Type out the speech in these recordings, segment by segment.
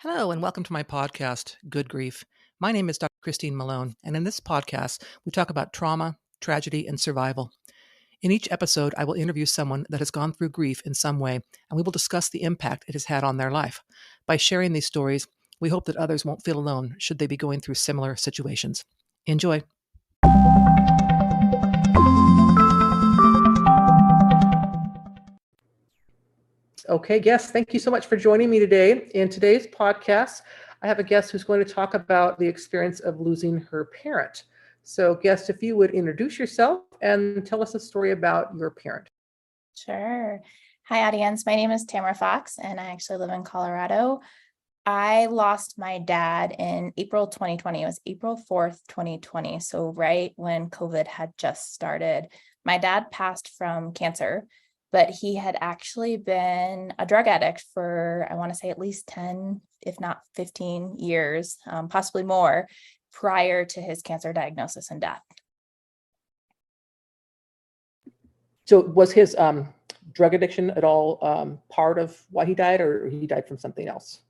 Hello, and welcome to my podcast, Good Grief. My name is Dr. Christine Malone, and in this podcast, we talk about trauma, tragedy, and survival. In each episode, I will interview someone that has gone through grief in some way, and we will discuss the impact it has had on their life. By sharing these stories, we hope that others won't feel alone should they be going through similar situations. Enjoy. Okay, guests, thank you so much for joining me today. In today's podcast, I have a guest who's going to talk about the experience of losing her parent. So, guest, if you would introduce yourself and tell us a story about your parent. Sure. Hi, audience. My name is Tamara Fox, and I actually live in Colorado. I lost my dad in April 2020. It was April 4th, 2020. So right when COVID had just started. My dad passed from cancer, but he had actually been a drug addict for, I want to say, at least 10, if not 15 years, possibly more, prior to his cancer diagnosis and death. So, was his drug addiction at all part of why he died, or he died from something else?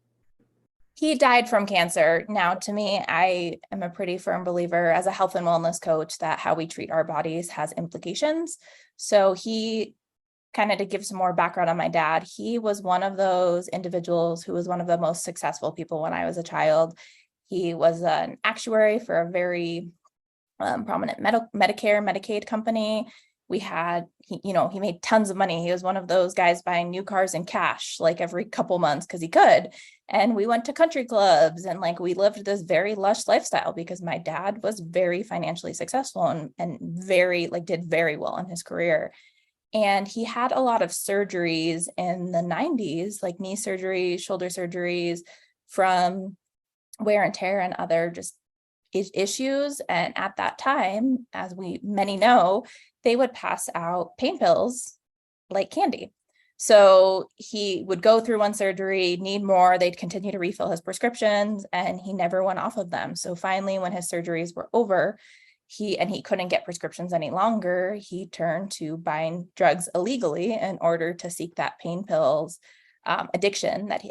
He died from cancer. Now, to me, I am a pretty firm believer as a health and wellness coach that how we treat our bodies has implications. So he kind of, to give some more background on my dad, he was one of those individuals who was one of the most successful people when I was a child. He was an actuary for a very prominent Medicare, Medicaid company. He made tons of money. He was one of those guys buying new cars in cash, like every couple months, because he could. And we went to country clubs and we lived this very lush lifestyle because my dad was very financially successful and very did very well in his career. And he had a lot of surgeries in the 90s, like knee surgeries, shoulder surgeries from wear and tear and other just issues. And at that time, as many know, they would pass out pain pills like candy. So he would go through one surgery, need more, they'd continue to refill his prescriptions, and he never went off of them. So finally, when his surgeries were over, he couldn't get prescriptions any longer, he turned to buying drugs illegally in order to seek that pain pills addiction that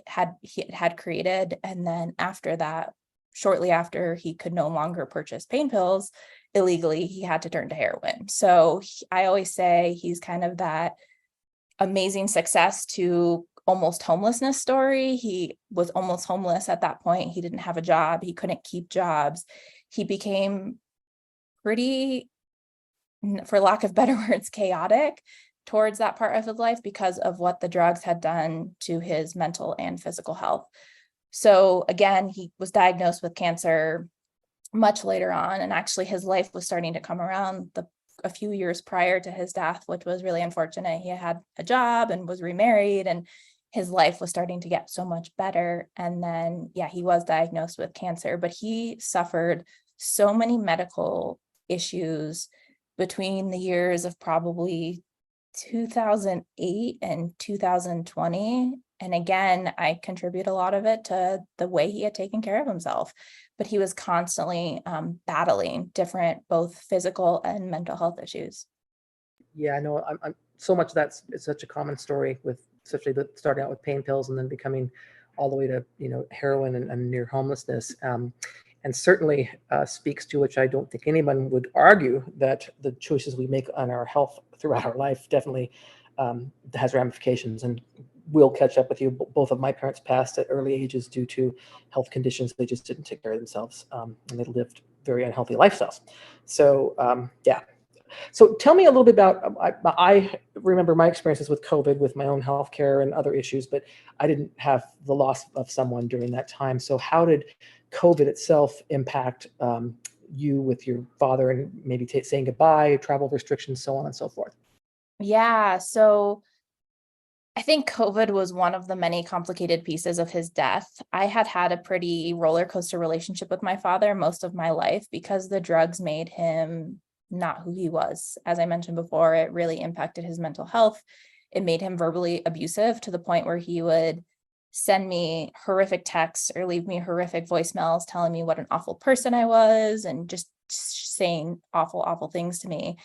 he had created. And then after that, shortly after he could no longer purchase pain pills illegally, he had to turn to heroin. So I always say he's kind of that amazing success to almost homelessness story. He was almost homeless at that point. He didn't have a job. He couldn't keep jobs. He became pretty, for lack of better words, chaotic towards that part of his life because of what the drugs had done to his mental and physical health. So again, he was diagnosed with cancer much later on, and actually his life was starting to come around a few years prior to his death, which was really unfortunate. He had a job and was remarried, and his life was starting to get so much better. And then, he was diagnosed with cancer, but he suffered so many medical issues between the years of probably 2008 and 2020. And again, I contribute a lot of it to the way he had taken care of himself, but he was constantly battling different, both physical and mental health issues. Yeah, I know. I'm so much that's it's such a common story with especially starting out with pain pills and then becoming all the way to heroin and near homelessness. And certainly speaks to, which I don't think anyone would argue, that the choices we make on our health throughout our life definitely has ramifications. And we'll catch up with you. Both of my parents passed at early ages due to health conditions. They just didn't take care of themselves, and they lived very unhealthy lifestyles. So yeah. So tell me a little bit about, I remember my experiences with COVID with my own healthcare and other issues, but I didn't have the loss of someone during that time. So how did COVID itself impact you with your father and maybe saying goodbye, travel restrictions, so on and so forth? Yeah, so I think COVID was one of the many complicated pieces of his death. I had a pretty roller coaster relationship with my father most of my life because the drugs made him not who he was. As I mentioned before, it really impacted his mental health. It made him verbally abusive to the point where he would send me horrific texts or leave me horrific voicemails telling me what an awful person I was and just saying awful, awful things to me.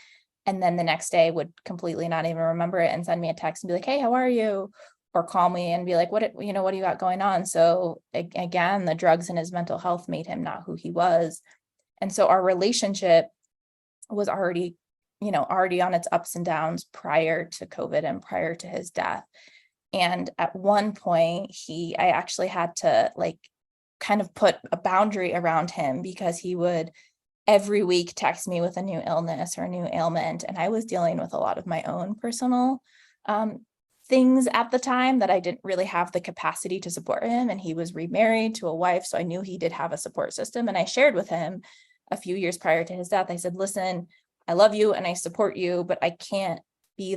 And then the next day would completely not even remember it and send me a text and be like, hey, how are you? or call me and be like, what do you got going on? So again, the drugs and his mental health made him not who he was. And so our relationship was already on its ups and downs prior to COVID and prior to his death. And at one point I actually had to like kind of put a boundary around him, because he would every week text me with a new illness or a new ailment. And I was dealing with a lot of my own personal things at the time that I didn't really have the capacity to support him. And he was remarried to a wife. So I knew he did have a support system. And I shared with him a few years prior to his death. I said, listen, I love you and I support you, but I can't be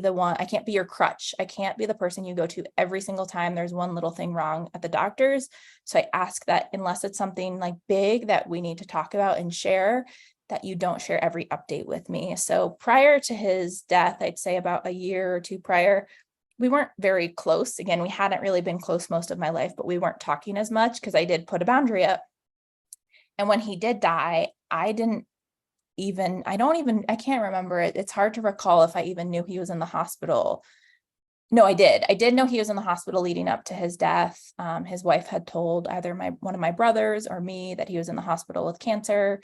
your crutch. I can't be the person you go to every single time there's one little thing wrong at the doctor's. So I ask that unless it's something like big that we need to talk about and share, that you don't share every update with me. So prior to his death, I'd say about a year or two prior, we weren't very close. Again, we hadn't really been close most of my life, but we weren't talking as much because I did put a boundary up. And when he did die, I can't remember it. It's hard to recall if I even knew he was in the hospital. No, I did. I did know he was in the hospital leading up to his death. His wife had told either one of my brothers or me that he was in the hospital with cancer.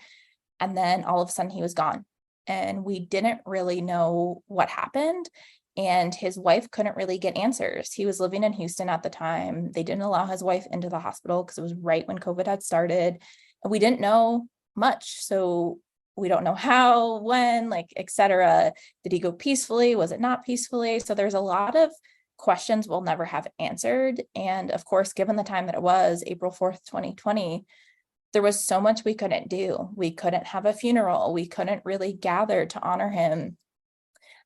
And then all of a sudden he was gone. And we didn't really know what happened. And his wife couldn't really get answers. He was living in Houston at the time. They didn't allow his wife into the hospital because it was right when COVID had started. And we didn't know much. So we don't know how, when, like, et cetera. Did he go peacefully? Was it not peacefully? So there's a lot of questions we'll never have answered. And of course, given the time that it was April 4th, 2020, there was so much we couldn't do. We couldn't have a funeral. We couldn't really gather to honor him.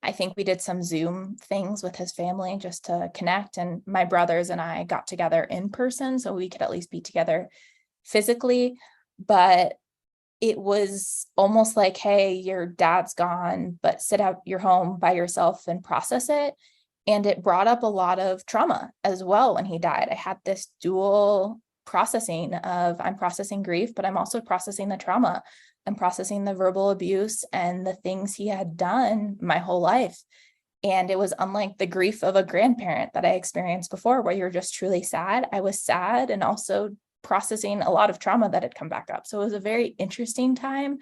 I think we did some Zoom things with his family just to connect. And my brothers and I got together in person so we could at least be together physically. But it was almost like, hey, your dad's gone, but sit out your home by yourself and process it. And it brought up a lot of trauma as well when he died. I had this dual processing of, I'm processing grief, but I'm also processing the trauma. I'm processing the verbal abuse and the things he had done my whole life. And it was unlike the grief of a grandparent that I experienced before, where you're just truly sad. I was sad and also processing a lot of trauma that had come back up. So it was a very interesting time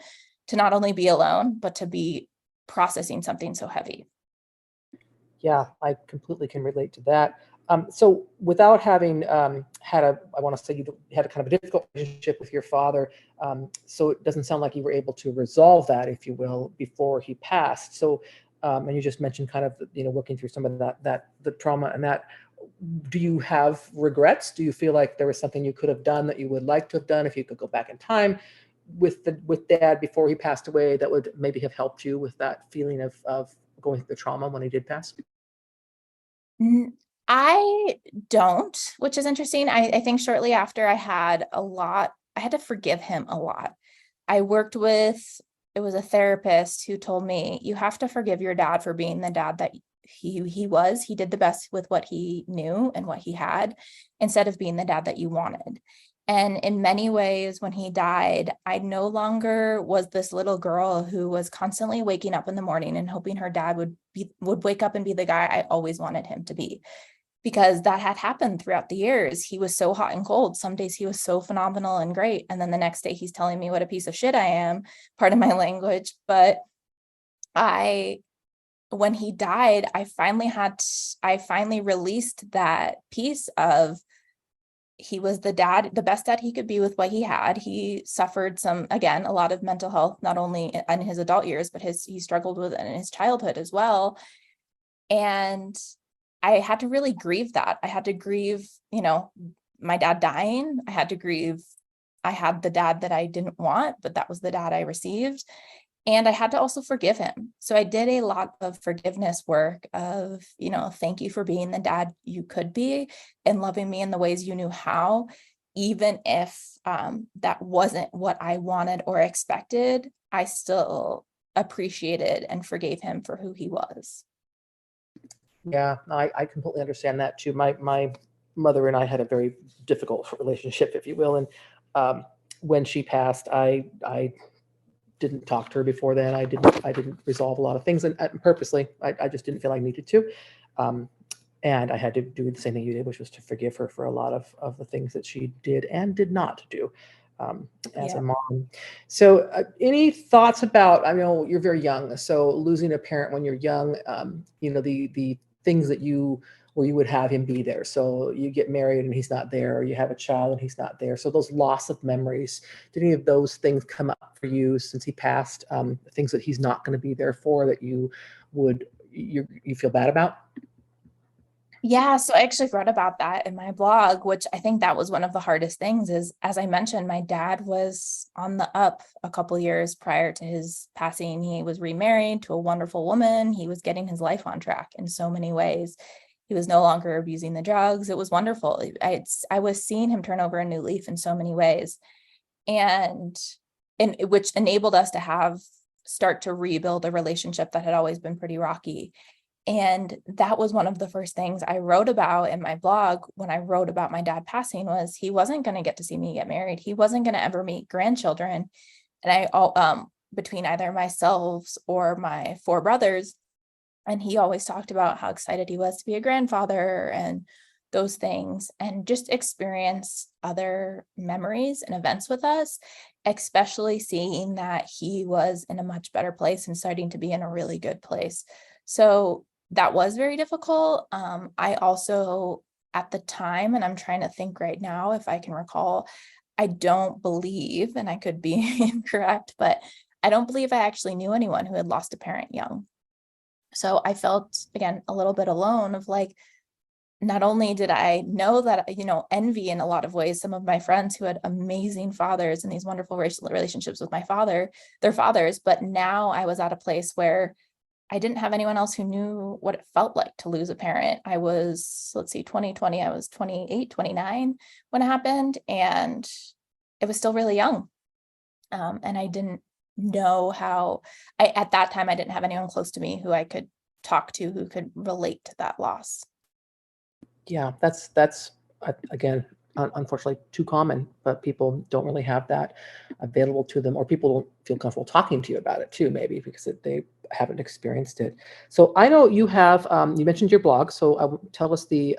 to not only be alone, but to be processing something so heavy. Yeah, I completely can relate to that. So without having I want to say you had a kind of a difficult relationship with your father. So it doesn't sound like you were able to resolve that, if you will, before he passed. So, and you just mentioned kind of, working through some of the trauma and that. Do you have regrets? Do you feel like there was something you could have done that you would like to have done if you could go back in time with dad before he passed away, that would maybe have helped you with that feeling of going through the trauma when he did pass? I don't, which is interesting. I think shortly after I had to forgive him a lot. It was a therapist who told me, you have to forgive your dad for being the dad that he was. He did the best with what he knew and what he had, instead of being the dad that you wanted. And in many ways, when he died, I no longer was this little girl who was constantly waking up in the morning and hoping her dad would wake up and be the guy I always wanted him to be. Because that had happened throughout the years. He was so hot and cold. Some days he was so phenomenal and great. And then the next day he's telling me what a piece of shit I am, pardon my language. But when he died, I finally released that piece of, he was the best dad he could be with what he had. He suffered a lot of mental health, not only in his adult years, but he struggled with it in his childhood as well. And I had to really grieve that. I had to grieve, my dad dying. I had to grieve, I had the dad that I didn't want, but that was the dad I received. And I had to also forgive him. So I did a lot of forgiveness work of, thank you for being the dad you could be and loving me in the ways you knew how, even if that wasn't what I wanted or expected. I still appreciated and forgave him for who he was. Yeah, I completely understand that too. My mother and I had a very difficult relationship, if you will. And when she passed, I didn't talk to her before then. I didn't resolve a lot of things, and purposely, I just didn't feel I needed to. And I had to do the same thing you did, which was to forgive her for a lot of the things that she did and did not do as a Yeah. mom. So any thoughts about, I know you're very young, so losing a parent when you're young, the things that where you would have him be there. So you get married and he's not there, or you have a child and he's not there. So those loss of memories, did any of those things come up for you since he passed? Things that he's not going to be there for that you feel bad about? Yeah, so I actually wrote about that in my blog, which I think that was one of the hardest things is, as I mentioned, my dad was on the up a couple years prior to his passing. He was remarried to a wonderful woman. He was getting his life on track in so many ways. He was no longer abusing the drugs. It was wonderful. I was seeing him turn over a new leaf in so many ways, and which enabled us to start to rebuild a relationship that had always been pretty rocky. And that was one of the first things I wrote about in my blog when I wrote about my dad passing, was he wasn't going to get to see me get married. He wasn't going to ever meet grandchildren. And between either myself or my four brothers, and he always talked about how excited he was to be a grandfather and those things, and just experience other memories and events with us, especially seeing that he was in a much better place and starting to be in a really good place. So that was very difficult. I also, at the time, and I'm trying to think right now if I can recall, I don't believe, and I could be incorrect, but I don't believe I actually knew anyone who had lost a parent young. So I felt, again, a little bit alone of like, not only did I know that, envy in a lot of ways some of my friends who had amazing fathers and these wonderful relationships with their fathers, but now I was at a place where I didn't have anyone else who knew what it felt like to lose a parent. I was, 2020, I was 28, 29 when it happened, and it was still really young. And I didn't know at that time, I didn't have anyone close to me who I could talk to who could relate to that loss. Yeah, that's again, unfortunately too common, but people don't really have that available to them, or people don't feel comfortable talking to you about it too, maybe because they haven't experienced it. So I know you have, you mentioned your blog, so tell us the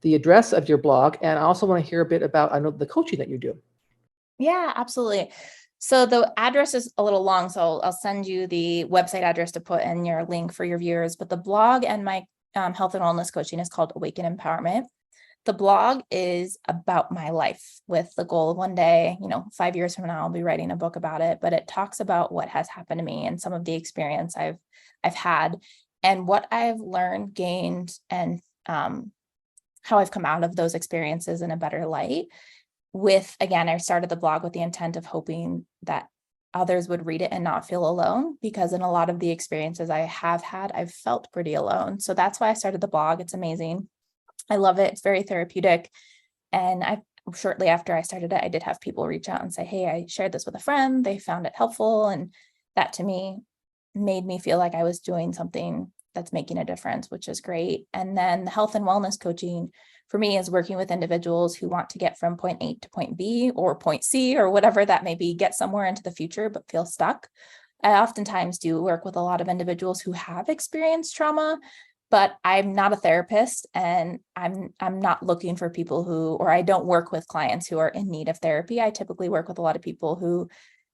address of your blog, and I also want to hear a bit about, I know, the coaching that you do. Yeah, absolutely. So the address is a little long, so I'll send you the website address to put in your link for your viewers. But the blog and my health and wellness coaching is called Awaken Empowerment. The blog is about my life, with the goal of one day, 5 years from now, I'll be writing a book about it. But it talks about what has happened to me and some of the experience I've had, and what I've learned, gained, and how I've come out of those experiences in a better light. Again, I started the blog with the intent of hoping that others would read it and not feel alone, because in a lot of the experiences I have had, I've felt pretty alone. So that's why I started the blog. It's amazing. I love it. It's very therapeutic. And shortly after I started it, I did have people reach out and say, hey, I shared this with a friend. They found it helpful. And that, to me, made me feel like I was doing something that's making a difference, which is great. And then the health and wellness coaching for me is working with individuals who want to get from point A to point B or point C or whatever that may be, get somewhere into the future, but feel stuck. I oftentimes do work with a lot of individuals who have experienced trauma, but I'm not a therapist, and I'm not looking for people or I don't work with clients who are in need of therapy. I typically work with a lot of people who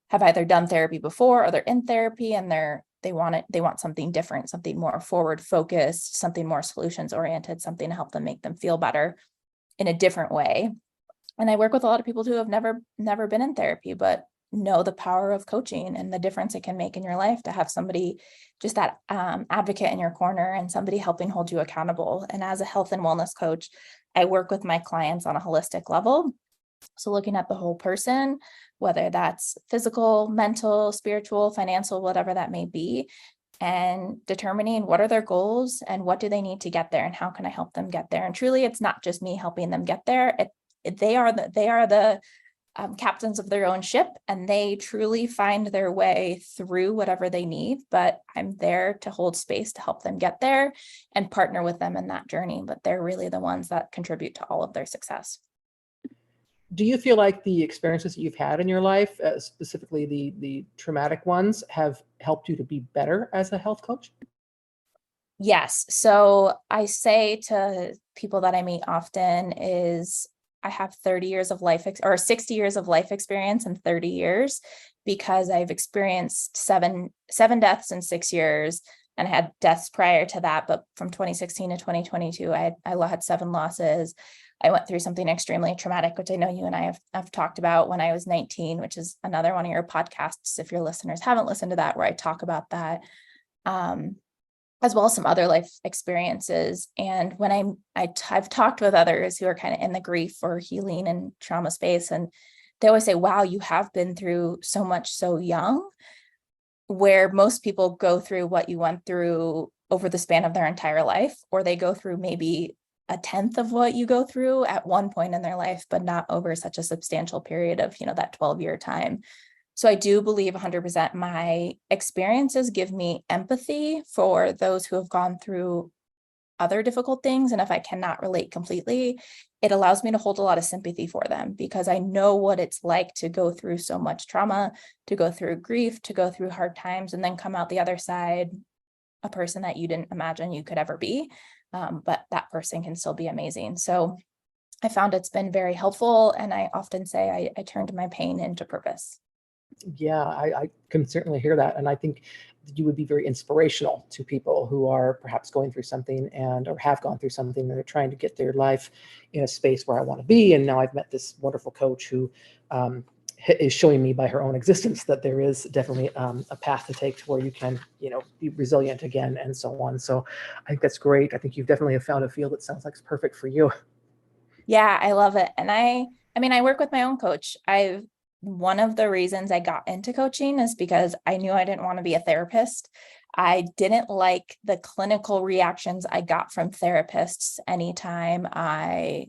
have either done therapy before, or they're in therapy and they want something different, something more forward focused, something more solutions oriented, something to help them make them feel better in a different way. And I work with a lot of people who have never been in therapy, but know the power of coaching and the difference it can make in your life to have somebody, just that advocate in your corner, and somebody helping hold you accountable. And as a health and wellness coach, I work with my clients on a holistic level. So looking at the whole person, whether that's physical, mental, spiritual, financial, whatever that may be, and determining what are their goals and what do they need to get there and how can I help them get there. And truly, it's not just me helping them get there. They are the captains of their own ship, and they truly find their way through whatever they need. But I'm there to hold space to help them get there and partner with them in that journey. But they're really the ones that contribute to all of their success. Do you feel like the experiences that you've had in your life, specifically the traumatic ones, have helped you to be better as a health coach? Yes. So I say to people that I meet often is I have 30 years of life or 60 years of life experience in 30 years because I've experienced seven deaths in 6 years, and I had deaths prior to that. But from 2016 to 2022, I had 7 losses. I went through something extremely traumatic, which I know you and I have talked about when I was 19, which is another one of your podcasts, if your listeners haven't listened to that, where I talk about that. As well as some other life experiences. And when I've talked with others who are kind of in the grief or healing and trauma space, and they always say, wow, you have been through so much so young, where most people go through what you went through over the span of their entire life, or they go through maybe a tenth of what you go through at one point in their life, but not over such a substantial period of, that 12-year time. So I do believe 100% my experiences give me empathy for those who have gone through other difficult things. And if I cannot relate completely, it allows me to hold a lot of sympathy for them, because I know what it's like to go through so much trauma, to go through grief, to go through hard times, and then come out the other side a person that you didn't imagine you could ever be. But that person can still be amazing. So I found it's been very helpful. And I often say I turned my pain into purpose. Yeah, I can certainly hear that. And I think you would be very inspirational to people who are perhaps going through something or have gone through something, and are trying to get their life in a space where I want to be. And now I've met this wonderful coach who is showing me by her own existence that there is definitely a path to take to where you can, be resilient again and so on. So I think that's great. I think you've definitely found a field that sounds like it's perfect for you. Yeah, I love it. And I work with my own coach. One of the reasons I got into coaching is because I knew I didn't want to be a therapist. I didn't like the clinical reactions I got from therapists anytime I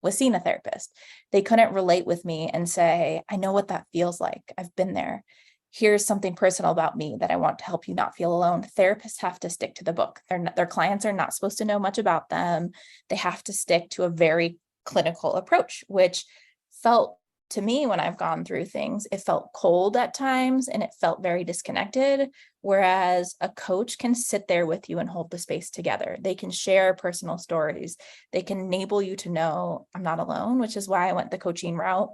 was seeing a therapist. They couldn't relate with me and say, I know what that feels like. I've been there. Here's something personal about me that I want to help you not feel alone. Therapists have to stick to the book. Their clients are not supposed to know much about them. They have to stick to a very clinical approach, which felt to me, when I've gone through things, it felt cold at times and it felt very disconnected. Whereas a coach can sit there with you and hold the space together. They can share personal stories. They can enable you to know I'm not alone, which is why I went the coaching route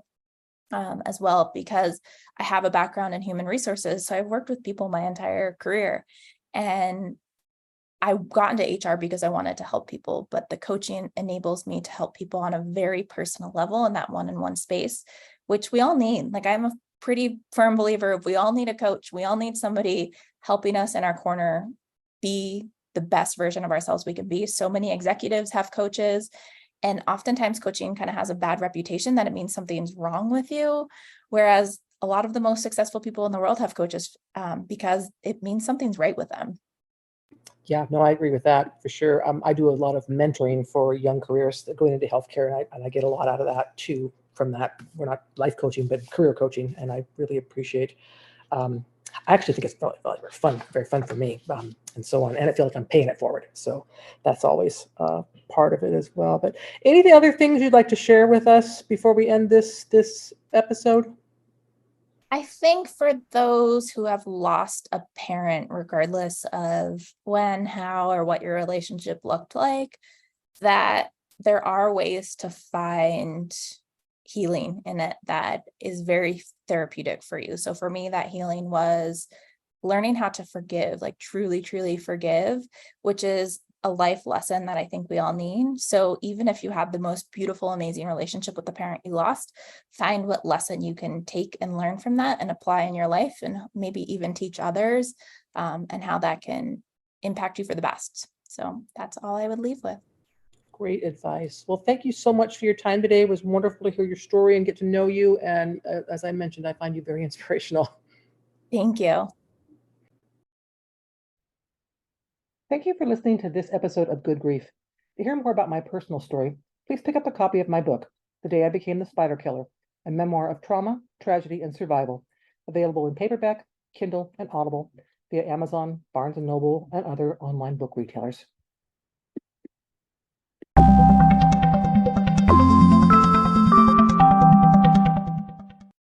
as well, because I have a background in human resources. So I've worked with people my entire career, and I got into HR because I wanted to help people, but the coaching enables me to help people on a very personal level in that one-on-one space, which we all need. Like, I'm a pretty firm believer of we all need a coach. We all need somebody helping us in our corner be the best version of ourselves we can be. So many executives have coaches, and oftentimes coaching kind of has a bad reputation that it means something's wrong with you. Whereas a lot of the most successful people in the world have coaches because it means something's right with them. Yeah, no, I agree with that for sure. I do a lot of mentoring for young careers that going into healthcare, and I get a lot out of that too from that. We're not life coaching, but career coaching, and I really appreciate. I actually think it's very fun for me, and so on. And I feel like I'm paying it forward, so that's always part of it as well. But any other things you'd like to share with us before we end this episode? I think for those who have lost a parent, regardless of when, how, or what your relationship looked like, that there are ways to find healing in it that is very therapeutic for you. So for me, that healing was learning how to forgive, like truly, truly forgive, which is a life lesson that I think we all need. So even if you have the most beautiful, amazing relationship with the parent you lost, find what lesson you can take and learn from that and apply in your life, and maybe even teach others, and how that can impact you for the best. So that's all I would leave with. Great advice. Well, thank you so much for your time today. It was wonderful to hear your story and get to know you. And as I mentioned, I find you very inspirational. Thank you. Thank you for listening to this episode of Good Grief. To hear more about my personal story, please pick up a copy of my book, The Day I Became the Spider Killer, a memoir of trauma, tragedy, and survival, available in paperback, Kindle, and Audible via Amazon, Barnes & Noble, and other online book retailers.